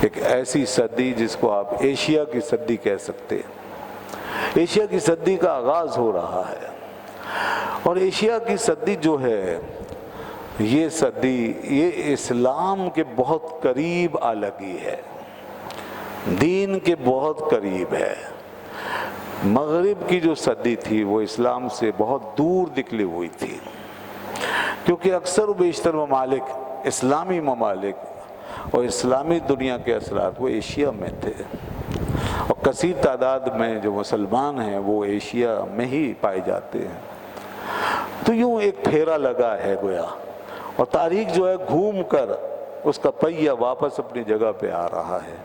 ایک ایسی صدی جس کو آپ ایشیا کی صدی کہہ سکتے ہیں۔ ایشیا کی صدی کا آغاز ہو رہا ہے، اور ایشیا کی صدی جو ہے یہ صدی یہ اسلام کے بہت قریب آ لگی ہے، دین کے بہت قریب ہے۔ مغرب کی جو صدی تھی وہ اسلام سے بہت دور نکلی ہوئی تھی، کیونکہ اکثر و بیشتر ممالک، اسلامی ممالک اور اسلامی دنیا کے اثرات وہ ایشیا میں تھے، اور کثیر تعداد میں جو مسلمان ہیں وہ ایشیا میں ہی پائے جاتے ہیں۔ تو یوں ایک پھیرا لگا ہے گویا، اور تاریخ جو ہے گھوم کر اس کا پہیہ واپس اپنی جگہ پہ آ رہا ہے۔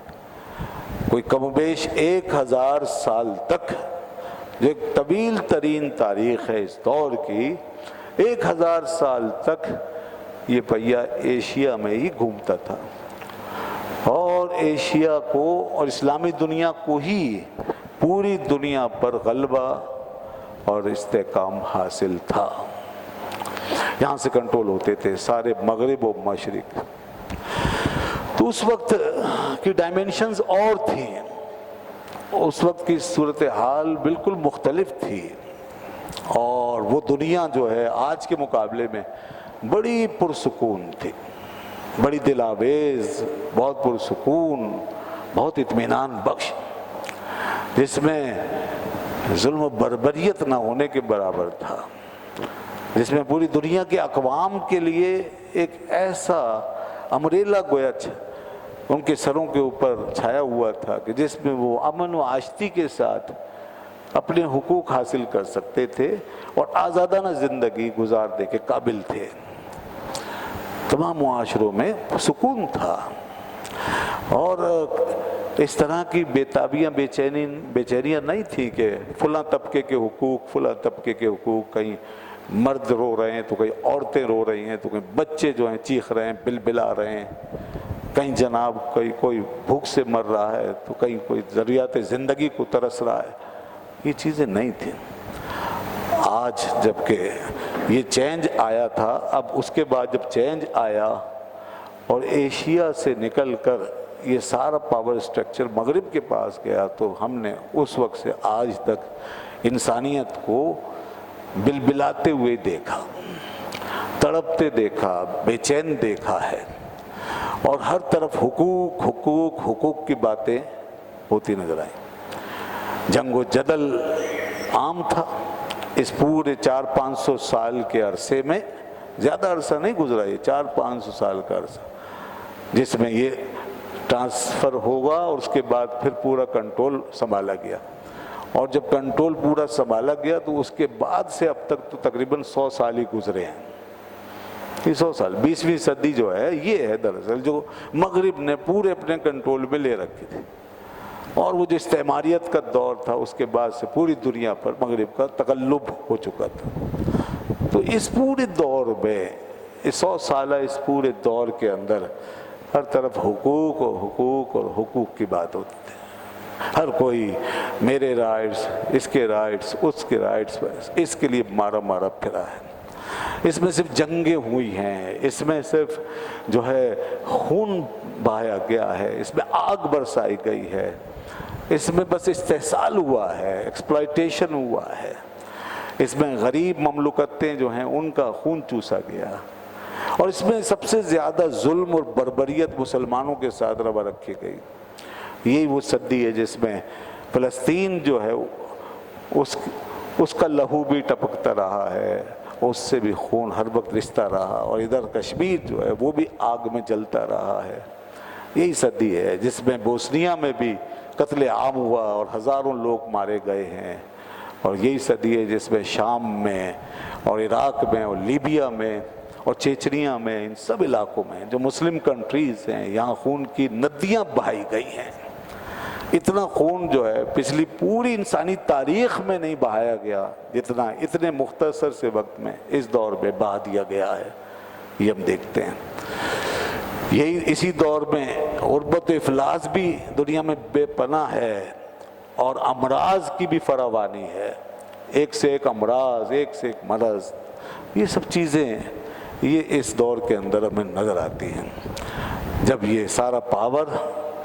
کوئی کم و بیش 1000 سال تک، جو ایک طویل ترین تاریخ ہے اس دور کی، 1000 سال تک یہ پہیہ ایشیا میں ہی گھومتا تھا، اور ایشیا کو اور اسلامی دنیا کو ہی پوری دنیا پر غلبہ اور استحکام حاصل تھا۔ یہاں سے کنٹرول ہوتے تھے سارے مغرب و مشرق۔ تو اس وقت کی ڈائمینشنز اور تھیں، اس وقت کی صورتحال بالکل مختلف تھی، اور وہ دنیا جو ہے آج کے مقابلے میں بڑی پرسکون تھی، بڑی دل آویز، بہت پرسکون، بہت اطمینان بخش، جس میں ظلم و بربریت نہ ہونے کے برابر تھا، جس میں پوری دنیا کے اقوام کے لیے ایک ایسا امبریلا گویا ان کے سروں کے اوپر چھایا ہوا تھا کہ جس میں وہ امن و آشتی کے ساتھ اپنے حقوق حاصل کر سکتے تھے اور آزادانہ زندگی گزارنے کے قابل تھے۔ تمام معاشروں میں سکون تھا، اور اس طرح کی بےتابیاں بےچینیاں نہیں تھی کہ فلاں طبقے کے حقوق، فلاں طبقے کے حقوق، کہیں مرد رو رہے ہیں تو کہیں عورتیں رو رہی ہیں، تو کہیں بچے جو ہیں چیخ رہے ہیں، بلبلا رہے ہیں، کہیں جناب کوئی بھوک سے مر رہا ہے، تو کہیں کوئی ضروریات زندگی کو ترس رہا ہے۔ یہ چیزیں نہیں تھیں۔ آج جب کہ یہ چینج آیا تھا، اب اس کے بعد جب چینج آیا اور ایشیا سے نکل کر یہ سارا پاور سٹرکچر مغرب کے پاس گیا، تو ہم نے اس وقت سے آج تک انسانیت کو بلبلاتے ہوئے دیکھا، تڑپتے دیکھا، بے چین دیکھا ہے، اور ہر طرف حقوق حقوق حقوق کی باتیں ہوتی نظر آئیں۔ جنگ و جدل عام تھا اس پورے 400-500 سال کے عرصے میں، زیادہ عرصہ نہیں گزرا، یہ 400-500 سال کا عرصہ جس میں یہ ٹرانسفر ہوگا، اور اس کے بعد پھر پورا کنٹرول سنبھالا گیا، اور جب کنٹرول پورا سنبھالا گیا تو اس کے بعد سے اب تک تو تقریباً 100 سال ہی گزرے ہیں۔ یہ 100 سال 20ویں صدی جو ہے یہ ہے دراصل جو مغرب نے پورے اپنے کنٹرول میں لے رکھی تھی، اور وہ جو استعماریت کا دور تھا اس کے بعد سے پوری دنیا پر مغرب کا تغلب ہو چکا تھا۔ تو اس پورے دور میں، اس 100 سالہ اس پورے دور کے اندر ہر طرف حقوق اور حقوق اور حقوق کی بات ہوتی تھی۔ ہر کوئی میرے رائٹس، اس کے رائٹس، اس کے رائٹس، اس کے لیے مارا پھرا ہے۔ اس میں صرف جنگیں ہوئی ہیں، اس میں صرف جو ہے خون بہایا گیا ہے، اس میں آگ برسائی گئی ہے، اس میں بس استحصال ہوا ہے، ایکسپلائٹیشن ہوا ہے، اس میں غریب مملکتیں جو ہیں ان کا خون چوسا گیا، اور اس میں سب سے زیادہ ظلم اور بربریت مسلمانوں کے ساتھ روا رکھی گئی۔ یہی وہ صدی ہے جس میں فلسطین جو ہے اس کا لہو بھی ٹپکتا رہا ہے، اس سے بھی خون ہر وقت رستا رہا، اور ادھر کشمیر جو ہے وہ بھی آگ میں جلتا رہا ہے۔ یہی صدی ہے جس میں بوسنیا میں بھی قتل عام ہوا اور ہزاروں لوگ مارے گئے ہیں، اور یہی صدی ہے جس میں شام میں اور عراق میں اور لیبیا میں اور چیچنیا میں، ان سب علاقوں میں جو مسلم کنٹریز ہیں، یہاں خون کی ندیاں بہائی گئی ہیں۔ اتنا خون جو ہے پچھلی پوری انسانی تاریخ میں نہیں بہایا گیا جتنا اتنے مختصر سے وقت میں اس دور میں بہا دیا گیا ہے۔ یہ ہم دیکھتے ہیں۔ یہی اسی دور میں غربت و افلاس بھی دنیا میں بے پناہ ہے، اور امراض کی بھی فراوانی ہے، ایک سے ایک امراض، ایک سے ایک مرض۔ یہ سب چیزیں یہ اس دور کے اندر ہمیں نظر آتی ہیں، جب یہ سارا پاور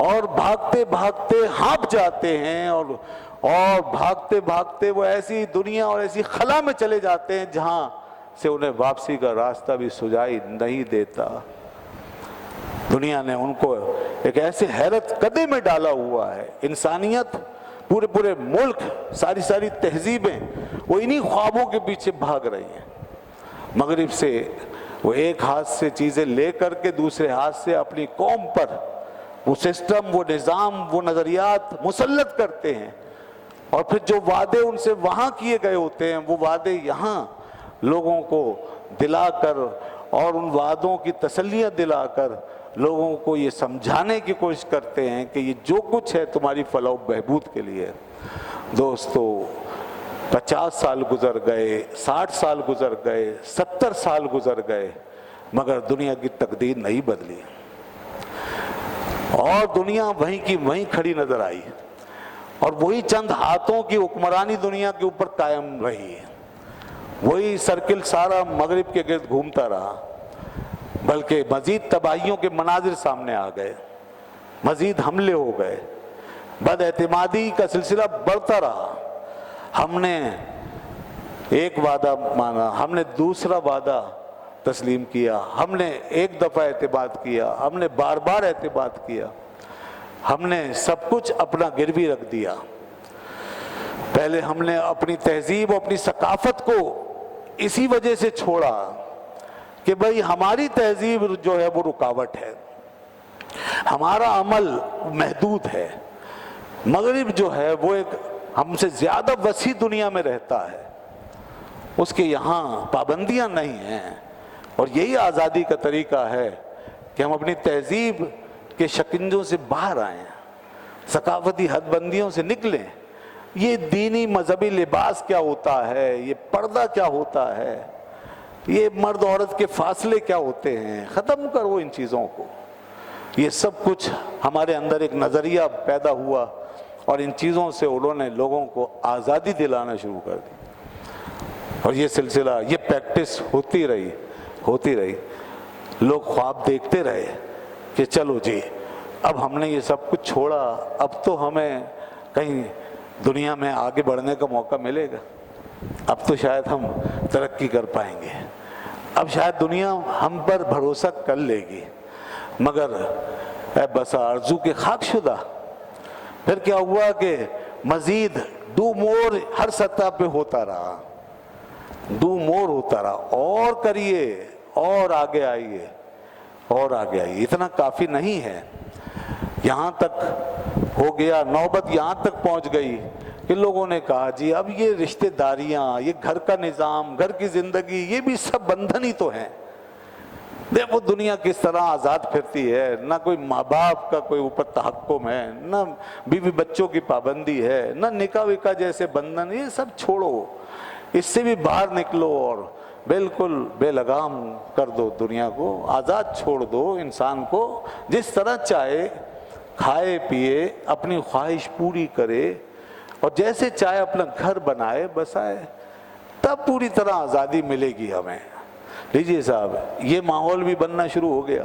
اور بھاگتے بھاگتے ہانپ جاتے ہیں، اور بھاگتے بھاگتے وہ ایسی دنیا اور ایسی خلا میں چلے جاتے ہیں جہاں سے انہیں واپسی کا راستہ بھی سجائی نہیں دیتا۔ دنیا نے ان کو ایک ایسے حیرت کدے میں ڈالا ہوا ہے۔ انسانیت، پورے ملک، ساری تہذیبیں وہ انہی خوابوں کے پیچھے بھاگ رہی ہیں۔ مغرب سے وہ ایک ہاتھ سے چیزیں لے کر کے دوسرے ہاتھ سے اپنی قوم پر وہ سسٹم، وہ نظام، وہ نظریات مسلط کرتے ہیں، اور پھر جو وعدے ان سے وہاں کیے گئے ہوتے ہیں وہ وعدے یہاں لوگوں کو دلا کر اور ان وعدوں کی تسلیاں دلا کر لوگوں کو یہ سمجھانے کی کوشش کرتے ہیں کہ یہ جو کچھ ہے تمہاری فلاح و بہبود کے لیے۔ دوستو 50 سال گزر گئے، 60 سال گزر گئے، 70 سال گزر گئے، مگر دنیا کی تقدیر نہیں بدلی، اور دنیا وہیں کی وہیں کھڑی نظر آئی، اور وہی چند ہاتھوں کی حکمرانی دنیا کے اوپر قائم رہی، وہی سرکل سارا مغرب کے گرد گھومتا رہا، بلکہ مزید تباہیوں کے مناظر سامنے آ گئے، مزید حملے ہو گئے، بد اعتمادی کا سلسلہ بڑھتا رہا۔ ہم نے ایک وعدہ مانا، ہم نے دوسرا وعدہ تسلیم کیا، ہم نے ایک دفعہ اعتماد کیا، ہم نے بار بار اعتماد کیا، ہم نے سب کچھ اپنا گروی رکھ دیا۔ پہلے ہم نے اپنی تہذیب اور اپنی ثقافت کو اسی وجہ سے چھوڑا کہ بھئی ہماری تہذیب جو ہے وہ رکاوٹ ہے، ہمارا عمل محدود ہے۔ مغرب جو ہے وہ ایک ہم سے زیادہ وسیع دنیا میں رہتا ہے، اس کے یہاں پابندیاں نہیں ہیں، اور یہی آزادی کا طریقہ ہے کہ ہم اپنی تہذیب کے شکنجوں سے باہر آئیں، ثقافتی حد بندیوں سے نکلیں۔ یہ دینی مذہبی لباس کیا ہوتا ہے، یہ پردہ کیا ہوتا ہے، یہ مرد عورت کے فاصلے کیا ہوتے ہیں، ختم کرو ان چیزوں کو۔ یہ سب کچھ ہمارے اندر ایک نظریہ پیدا ہوا، اور ان چیزوں سے انہوں نے لوگوں کو آزادی دلانا شروع کر دی، اور یہ سلسلہ، یہ پریکٹس ہوتی رہی۔ لوگ خواب دیکھتے رہے کہ چلو جی اب ہم نے یہ سب کچھ چھوڑا، اب تو ہمیں کہیں دنیا میں آگے بڑھنے کا موقع ملے گا، اب تو شاید ہم ترقی کر پائیں گے، اب شاید دنیا ہم پر بھروسہ کر لے گی۔ مگر اے بسا آرزو کے خاک شدہ، پھر کیا ہوا کہ مزید ڈو مور ہر سطح پہ ہوتا رہا، ڈو مور ہوتا رہا، اور کریے، اور آگے آئیے، اور آگے آئیے، اتنا کافی نہیں ہے۔ یہاں تک ہو گیا، نوبت یہاں تک پہنچ گئی کہ لوگوں نے کہا جی اب یہ رشتہ داریاں، یہ گھر کا نظام، گھر کی زندگی، یہ بھی سب بندھن ہی تو ہیں۔ دیکھو دنیا کس طرح آزاد پھرتی ہے، نہ کوئی ماں باپ کا کوئی اوپر تحکم ہے، نہ بیوی بچوں کی پابندی ہے، نہ نکاح وکاح جیسے بندھن، یہ سب چھوڑو، اس سے بھی باہر نکلو اور بالکل بے لگام کر دو دنیا کو، آزاد چھوڑ دو انسان کو، جس طرح چاہے کھائے پیے، اپنی خواہش پوری کرے، اور جیسے چاہے اپنا گھر بنائے بسائے، تب پوری طرح آزادی ملے گی ہمیں۔ لیجیے صاحب، یہ ماحول بھی بننا شروع ہو گیا،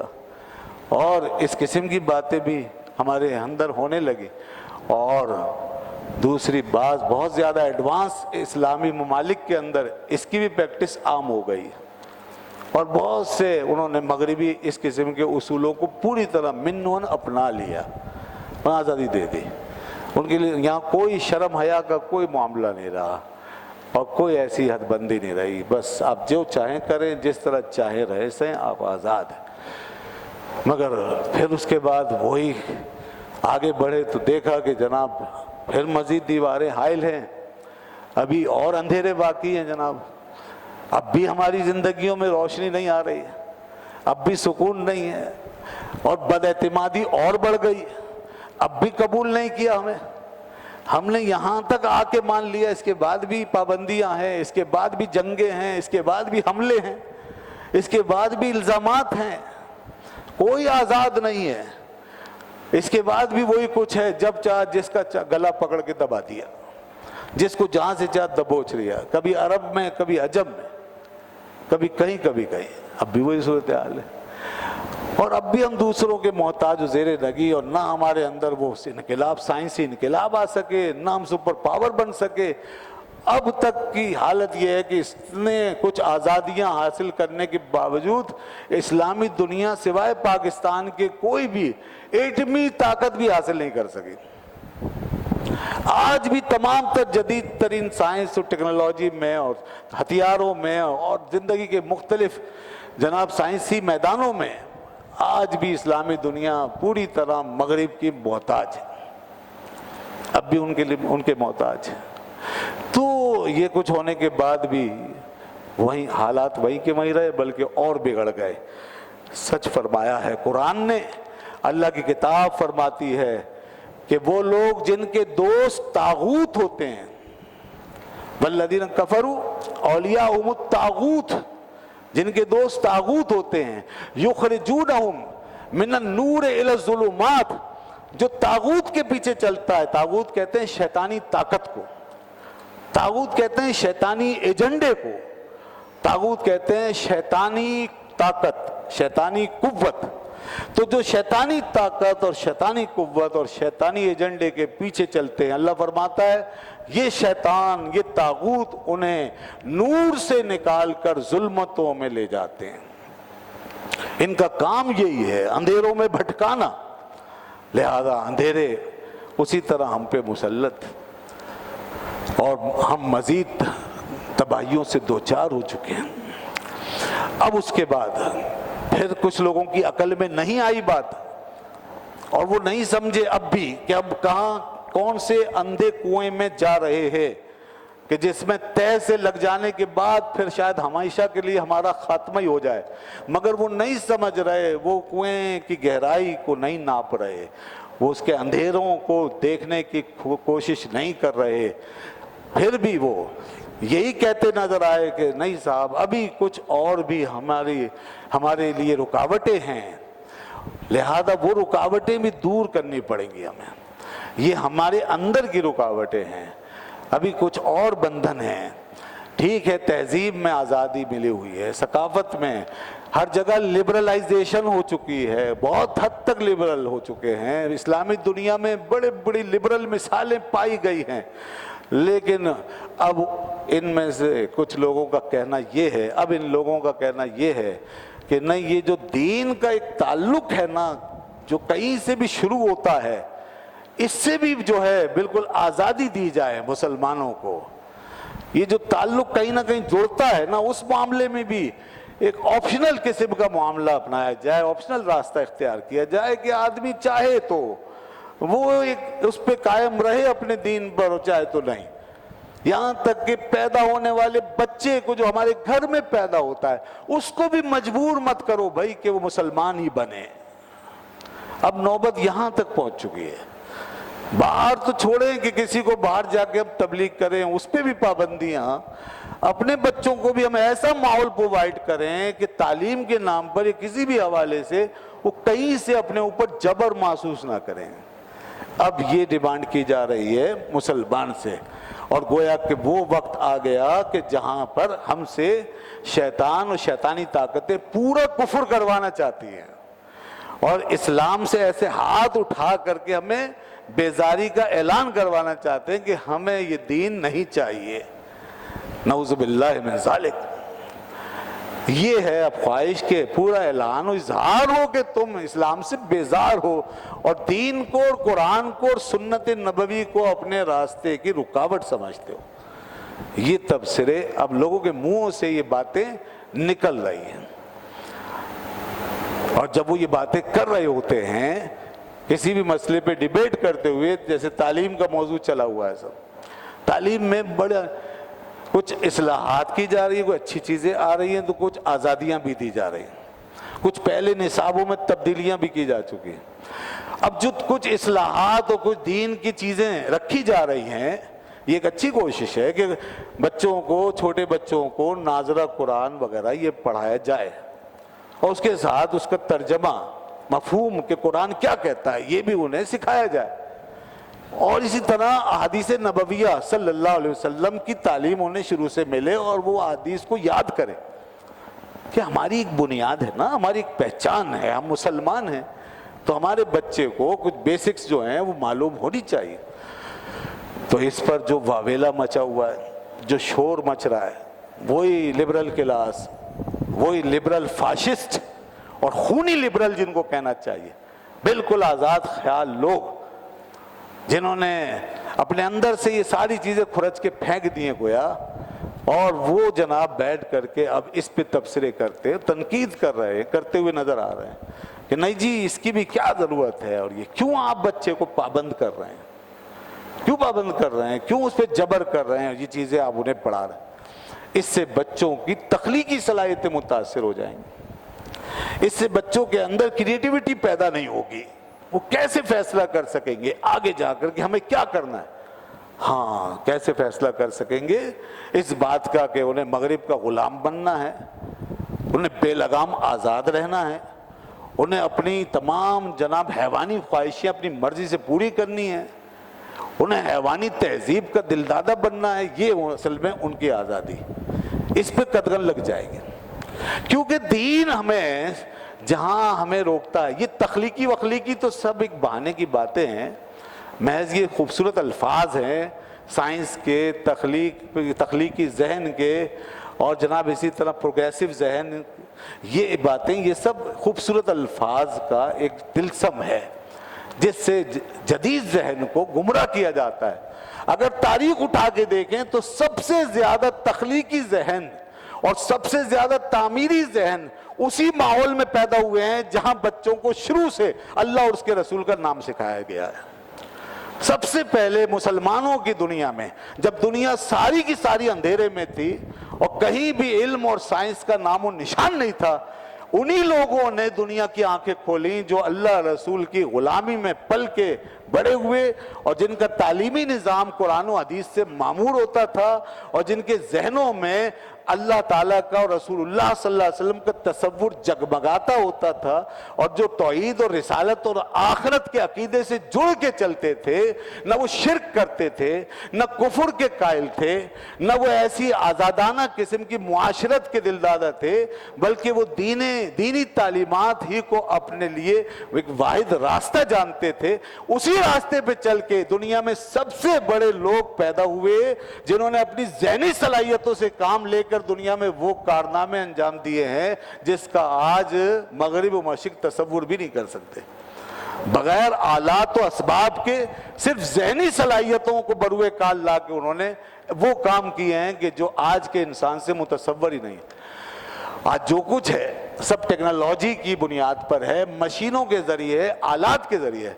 اور اس قسم کی باتیں بھی ہمارے اندر ہونے لگی، اور دوسری بات بہت زیادہ ایڈوانس اسلامی ممالک کے اندر اس کی بھی پریکٹس عام ہو گئی، اور بہت سے انہوں نے مغربی اس قسم کے اصولوں کو پوری طرح منون اپنا لیا، آزادی دے دی ان کے لیے۔ یہاں کوئی شرم حیا کا کوئی معاملہ نہیں رہا، اور کوئی ایسی حد بندی نہیں رہی، بس آپ جو چاہیں کریں، جس طرح چاہیں رہ سیں، آپ آزاد ہیں۔ مگر پھر اس کے بعد وہی آگے بڑھے تو دیکھا کہ جناب پھر مزید دیواریں حائل ہیں، ابھی اور اندھیرے باقی ہیں جناب، اب بھی ہماری زندگیوں میں روشنی نہیں آ رہی ہے، اب بھی سکون نہیں ہے، اور بد اعتمادی اور بڑھ گئی، اب بھی قبول نہیں کیا ہم نے یہاں تک آ کے مان لیا، اس کے بعد بھی پابندیاں ہیں، اس کے بعد بھی جنگیں ہیں، اس کے بعد بھی حملے ہیں، اس کے بعد بھی الزامات ہیں، کوئی آزاد نہیں ہے، اس کے بعد بھی وہی کچھ ہے، جب چاہ جس کا گلا پکڑ کے دبا دیا، جس کو جہاں سے چاہ دبوچ لیا، کبھی عرب میں، کبھی عجم میں، کبھی کہیں، اب بھی وہی صورتحال ہے۔ اور اب بھی ہم دوسروں کے محتاج و زیر لگی، اور نہ ہمارے اندر وہ انقلاب، سائنسی انقلاب آ سکے، نہ ہم سپر پاور بن سکے۔ اب تک کی حالت یہ ہے کہ اس نے کچھ آزادیاں حاصل کرنے کے باوجود اسلامی دنیا سوائے پاکستان کے کوئی بھی ایٹمی طاقت بھی حاصل نہیں کر سکی۔ آج بھی تمام تر جدید ترین سائنس اور ٹیکنالوجی میں اور ہتھیاروں میں اور زندگی کے مختلف جناب سائنسی میدانوں میں آج بھی اسلامی دنیا پوری طرح مغرب کی محتاج ہے، اب بھی ان کے محتاج ہے۔ تو یہ کچھ ہونے کے بعد بھی وہیں حالات وہیں کے وہیں رہے، بلکہ اور بگڑ گئے۔ سچ فرمایا ہے قرآن نے، اللہ کی کتاب فرماتی ہے کہ وہ لوگ جن کے دوست طاغوت ہوتے ہیں، والذین کفروا اولیاءہم الطاغوت، جن کے دوست طاغوت ہوتے ہیں، یخرجونہم من النور الی الظلمات، جو طاغوت کے پیچھے چلتا ہے، طاغوت کہتے ہیں شیطانی طاقت کو، طاغوت کہتے ہیں شیطانی ایجنڈے کو، طاغوت کہتے ہیں شیطانی طاقت، شیطانی قوت۔ تو جو شیطانی طاقت اور شیطانی قوت اور شیطانی ایجنڈے کے پیچھے چلتے ہیں، اللہ فرماتا ہے یہ شیطان، یہ طاغوت انہیں نور سے نکال کر ظلمتوں میں لے جاتے ہیں۔ ان کا کام یہی ہے، اندھیروں میں بھٹکانا، لہذا اندھیرے اسی طرح ہم پہ مسلط، اور ہم مزید تباہیوں سے دوچار ہو چکے ہیں۔ اب اس کے بعد پھر کچھ لوگوں کی عقل میں نہیں آئی بات، اور وہ نہیں سمجھے اب بھی کہ اب کہاں کون سے اندھے کنویں میں جا رہے ہیں کہ جس میں تہ سے لگ جانے کے بعد پھر شاید ہمیشہ کے لیے ہمارا خاتمہ ہی ہو جائے، مگر وہ نہیں سمجھ رہے، وہ کنویں کی گہرائی کو نہیں ناپ رہے، وہ اس کے اندھیروں کو دیکھنے کی کوشش نہیں کر رہے۔ پھر بھی وہ یہی کہتے نظر آئے کہ نہیں صاحب، ابھی کچھ اور بھی ہمارے لیے رکاوٹیں ہیں، لہذا وہ رکاوٹیں بھی دور کرنی پڑیں گی ہمیں، یہ ہمارے اندر کی رکاوٹیں ہیں، ابھی کچھ اور بندھن ہیں۔ ٹھیک ہے، تہذیب میں آزادی ملی ہوئی ہے، ثقافت میں ہر جگہ لبرلائزیشن ہو چکی ہے، بہت حد تک لبرل ہو چکے ہیں، اسلامی دنیا میں بڑی لبرل مثالیں پائی گئی ہیں، لیکن اب ان میں سے کچھ لوگوں کا کہنا یہ ہے، اب ان لوگوں کا کہنا یہ ہے کہ نہیں، یہ جو دین کا ایک تعلق ہے نا، جو کہیں سے بھی شروع ہوتا ہے، اس سے بھی جو ہے بالکل آزادی دی جائے مسلمانوں کو۔ یہ جو تعلق کہیں نہ کہیں جوڑتا ہے نا، اس معاملے میں بھی ایک آپشنل قسم کا معاملہ اپنایا جائے، آپشنل راستہ اختیار کیا جائے کہ آدمی چاہے تو وہ ایک اس پہ قائم رہے اپنے دین پر، چاہے تو نہیں۔ یہاں تک کہ پیدا ہونے والے بچے کو جو ہمارے گھر میں پیدا ہوتا ہے، اس کو بھی مجبور مت کرو بھائی کہ وہ مسلمان ہی بنے۔ اب نوبت یہاں تک پہنچ چکی ہے، باہر تو چھوڑیں کہ کسی کو باہر جا کے اب تبلیغ کریں، اس پہ بھی پابندیاں، اپنے بچوں کو بھی ہم ایسا ماحول پرووائڈ کریں کہ تعلیم کے نام پر یا کسی بھی حوالے سے وہ کہیں سے اپنے اوپر جبر محسوس نہ کریں۔ اب یہ ڈیمانڈ کی جا رہی ہے مسلمان سے، اور گویا کہ وہ وقت آ گیا کہ جہاں پر ہم سے شیطان اور شیطانی طاقتیں پورا کفر کروانا چاہتی ہیں، اور اسلام سے ایسے ہاتھ اٹھا کر کے ہمیں بیزاری کا اعلان کروانا چاہتے ہیں کہ ہمیں یہ دین نہیں چاہیے۔ نعوذ باللہ من ذالک۔ یہ ہے اب خواہش کے پورا اعلان و اظہار ہو کہ تم اسلام سے بیزار ہو اور دین کو اور قرآن کو اور سنت نبوی کو اپنے راستے کی رکاوٹ سمجھتے ہو۔ یہ تبصرے اب لوگوں کے منہوں سے یہ باتیں نکل رہی ہیں، اور جب وہ یہ باتیں کر رہے ہوتے ہیں کسی بھی مسئلے پہ ڈیبیٹ کرتے ہوئے، جیسے تعلیم کا موضوع چلا ہوا ہے، سب تعلیم میں بڑا کچھ اصلاحات کی جا رہی ہیں، کوئی اچھی چیزیں آ رہی ہیں، تو کچھ آزادیاں بھی دی جا رہی ہیں، کچھ پہلے نصابوں میں تبدیلیاں بھی کی جا چکی ہیں۔ اب جو کچھ اصلاحات اور کچھ دین کی چیزیں رکھی جا رہی ہیں، یہ ایک اچھی کوشش ہے کہ بچوں کو، چھوٹے بچوں کو ناظرہ قرآن وغیرہ یہ پڑھایا جائے، اور اس کے ساتھ اس کا ترجمہ، مفہوم کہ قرآن کیا کہتا ہے، یہ بھی انہیں سکھایا جائے، اور اسی طرح احادیث نبویہ صلی اللہ علیہ وسلم کی تعلیم انہیں شروع سے ملے اور وہ احادیث کو یاد کریں کہ ہماری ایک بنیاد ہے نا، ہماری ایک پہچان ہے، ہم مسلمان ہیں، تو ہمارے بچے کو کچھ بیسکس جو ہیں وہ معلوم ہونی چاہیے۔ تو اس پر جو واویلا مچا ہوا ہے، جو شور مچ رہا ہے، وہی لبرل کلاس، وہی لبرل فاشسٹ اور خونی لبرل جن کو کہنا چاہیے، بالکل آزاد خیال لوگ جنہوں نے اپنے اندر سے یہ ساری چیزیں کھرچ کے پھینک دی ہیں گویا، اور وہ جناب بیٹھ کر کے اب اس پہ تبصرے کرتے، تنقید کر رہے ہیں، کرتے ہوئے نظر آ رہے ہیں کہ نہیں جی اس کی بھی کیا ضرورت ہے، اور یہ کیوں آپ بچے کو پابند کر رہے ہیں، کیوں پابند کر رہے ہیں، کیوں اس پہ جبر کر رہے ہیں، یہ چیزیں آپ انہیں پڑھا رہے ہیں۔ اس سے بچوں کی تخلیقی صلاحیتیں متاثر ہو جائیں گی، اس سے بچوں کے اندر کریٹیوٹی پیدا نہیں ہوگی، وہ کیسے فیصلہ کر سکیں گے آگے جا کر کہ ہمیں کیا کرنا ہے؟ ہاں کیسے فیصلہ کر سکیں گے؟ اس بات کا کہ انہیں مغرب کا غلام بننا ہے، انہیں بے لگام آزاد رہنا ہے، انہیں اپنی تمام جناب حیوانی خواہشیں اپنی مرضی سے پوری کرنی ہے، انہیں حیوانی تہذیب کا دلدادہ بننا ہے، یہ اصل میں ان کی آزادی، اس پہ قدغن لگ جائے گی۔ کیونکہ دین ہمیں جہاں ہمیں روکتا ہے، یہ تخلیقی وخلیقی تو سب ایک بہانے کی باتیں ہیں، محض یہ خوبصورت الفاظ ہیں سائنس کے، تخلیقی ذہن کے، اور جناب اسی طرح پروگریسو ذہن، یہ باتیں یہ سب خوبصورت الفاظ کا ایک طلسم ہے جس سے جدید ذہن کو گمراہ کیا جاتا ہے۔ اگر تاریخ اٹھا کے دیکھیں تو سب سے زیادہ تخلیقی ذہن اور سب سے زیادہ تعمیری ذہن اسی ماحول میں پیدا ہوئے ہیں جہاں بچوں کو شروع سے اللہ اور اس کے رسول کا نام سکھایا گیا ہے۔ سب سے پہلے مسلمانوں کی دنیا میں، جب دنیا ساری کی ساری اندھیرے میں تھی اور کہیں بھی علم اور سائنس کا نام و نشان نہیں تھا، انہی لوگوں نے دنیا کی آنکھیں کھولیں جو اللہ رسول کی غلامی میں پل کے بڑے ہوئے، اور جن کا تعلیمی نظام قرآن و حدیث سے معمور ہوتا تھا، اور جن کے ذہنوں میں اللہ تعالیٰ کا اور رسول اللہ صلی اللہ علیہ وسلم کا تصور جگمگاتا ہوتا تھا، اور جو توحید اور رسالت اور آخرت کے عقیدے سے جڑ کے چلتے تھے، نہ وہ شرک کرتے تھے، نہ کفر کے قائل تھے، نہ وہ ایسی آزادانہ قسم کی معاشرت کے دلدادہ تھے، بلکہ وہ دینی تعلیمات ہی کو اپنے لیے ایک واحد راستہ جانتے تھے۔ اسی راستے پہ چل کے دنیا میں سب سے بڑے لوگ پیدا ہوئے جنہوں نے اپنی ذہنی صلاحیتوں سے کام لے کر دنیا میں وہ کارنامے انجام دیے ہیں جس کا آج مغرب و مشرق تصور بھی نہیں کر سکتے۔ بغیر آلات و اسباب کے صرف ذہنی صلاحیتوں کو بروئے کال لا کے انہوں نے وہ کام کیے ہیں کہ جو آج کے انسان سے متصور ہی نہیں۔ آج جو کچھ ہے سب ٹیکنالوجی کی بنیاد پر ہے، مشینوں کے ذریعے، آلات کے ذریعے۔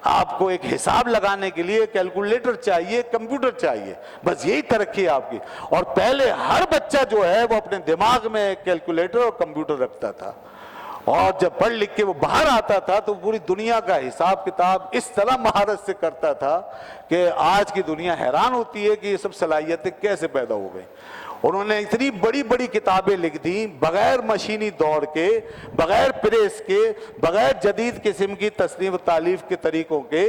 آپ کو ایک حساب لگانے کے لیے کیلکولیٹر چاہیے، کمپیوٹر چاہیے، بس یہی ترقی ہے آپ کی۔ اور پہلے ہر بچہ جو ہے وہ اپنے دماغ میں کیلکولیٹر اور کمپیوٹر رکھتا تھا، اور جب پڑھ لکھ کے وہ باہر آتا تھا تو پوری دنیا کا حساب کتاب اس طرح مہارت سے کرتا تھا کہ آج کی دنیا حیران ہوتی ہے کہ یہ سب صلاحیتیں کیسے پیدا ہو گئی۔ انہوں نے اتنی بڑی بڑی کتابیں لکھ دیں بغیر مشینی دور کے، بغیر پریس کے، بغیر جدید قسم کی تصنیف و تالیف کے طریقوں کے،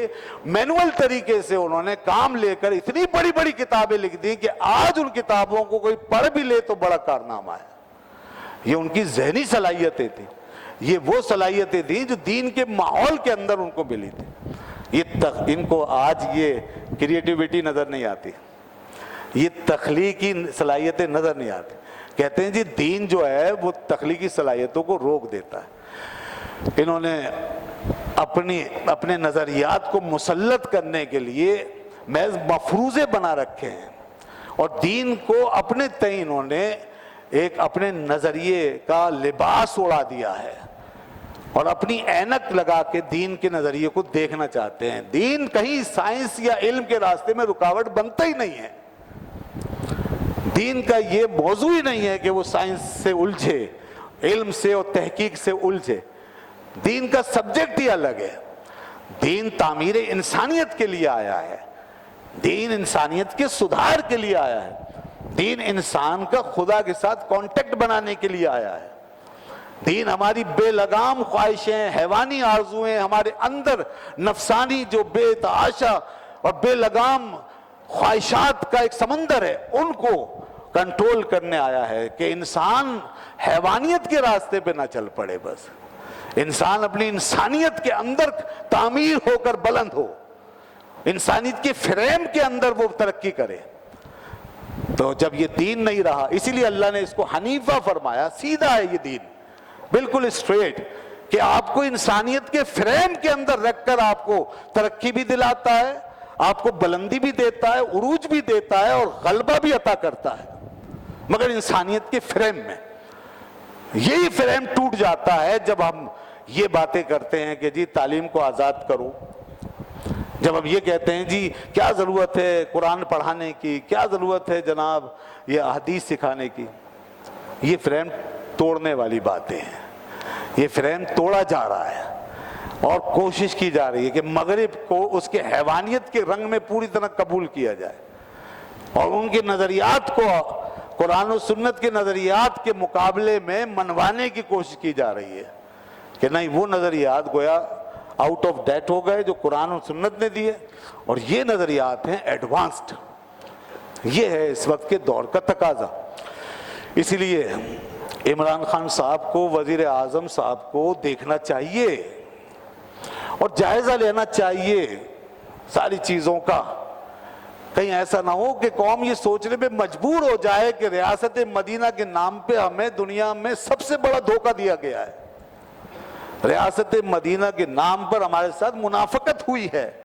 مینول طریقے سے انہوں نے کام لے کر اتنی بڑی بڑی کتابیں لکھ دیں کہ آج ان کتابوں کو کوئی پڑھ بھی لے تو بڑا کارنامہ ہے۔ یہ ان کی ذہنی صلاحیتیں تھیں، یہ وہ صلاحیتیں تھیں جو دین کے ماحول کے اندر ان کو ملی تھی۔ ان کو آج یہ کریٹیوٹی نظر نہیں آتی، یہ تخلیقی صلاحیتیں نظر نہیں آتی۔ کہتے ہیں جی دین جو ہے وہ تخلیقی صلاحیتوں کو روک دیتا ہے۔ انہوں نے اپنے نظریات کو مسلط کرنے کے لیے محض مفروضے بنا رکھے ہیں، اور دین کو اپنے تئیں انہوں نے ایک اپنے نظریے کا لباس اڑا دیا ہے، اور اپنی اینک لگا کے دین کے نظریے کو دیکھنا چاہتے ہیں۔ دین کہیں سائنس یا علم کے راستے میں رکاوٹ بنتا ہی نہیں ہے۔ دین کا یہ موضوع ہی نہیں ہے کہ وہ سائنس سے الجھے، علم سے اور تحقیق سے الجھے۔ دین کا سبجیکٹ ہی الگ ہے۔ دین تعمیر انسانیت کے لیے آیا ہے، دین انسانیت کے سدھار کے لیے آیا ہے، دین انسان کا خدا کے ساتھ کانٹیکٹ بنانے کے لیے آیا ہے۔ دین ہماری بے لگام خواہشیں، حیوانی آرزویں، ہمارے اندر نفسانی جو بے تحاشا اور بے لگام خواہشات کا ایک سمندر ہے، ان کو کنٹرول کرنے آیا ہے کہ انسان حیوانیت کے راستے پہ نہ چل پڑے، بس انسان اپنی انسانیت کے اندر تعمیر ہو کر بلند ہو، انسانیت کے فریم کے اندر وہ ترقی کرے۔ تو جب یہ دین نہیں رہا، اسی لیے اللہ نے اس کو حنیفہ فرمایا، سیدھا ہے یہ دین، بالکل اسٹریٹ، کہ آپ کو انسانیت کے فریم کے اندر رکھ کر آپ کو ترقی بھی دلاتا ہے، آپ کو بلندی بھی دیتا ہے، عروج بھی دیتا ہے اور غلبہ بھی عطا کرتا ہے، مگر انسانیت کے فریم میں۔ یہی فریم ٹوٹ جاتا ہے جب ہم یہ باتیں کرتے ہیں کہ جی تعلیم کو آزاد کرو، جب ہم یہ کہتے ہیں جی کیا ضرورت ہے قرآن پڑھانے کی، کیا ضرورت ہے جناب یہ احادیث سکھانے کی۔ یہ فریم توڑنے والی باتیں ہیں، یہ فریم توڑا جا رہا ہے اور کوشش کی جا رہی ہے کہ مغرب کو اس کے حیوانیت کے رنگ میں پوری طرح قبول کیا جائے اور ان کے نظریات کو قرآن و سنت کے نظریات کے مقابلے میں منوانے کی کوشش کی جا رہی ہے کہ نہیں، وہ نظریات گویا آؤٹ آف ڈیٹ ہو گئے جو قرآن و سنت نے دیے، اور یہ نظریات ہیں ایڈوانسڈ۔ یہ ہے اس وقت کے دور کا تقاضا۔ اسی لیے عمران خان صاحب کو، وزیر اعظم صاحب کو دیکھنا چاہیے اور جائزہ لینا چاہیے ساری چیزوں کا، کہیں ایسا نہ ہو کہ قوم یہ سوچنے پہ مجبور ہو جائے کہ ریاست مدینہ کے نام پہ ہمیں دنیا میں سب سے بڑا دھوکہ دیا گیا ہے، ریاست مدینہ کے نام پر ہمارے ساتھ منافقت ہوئی ہے۔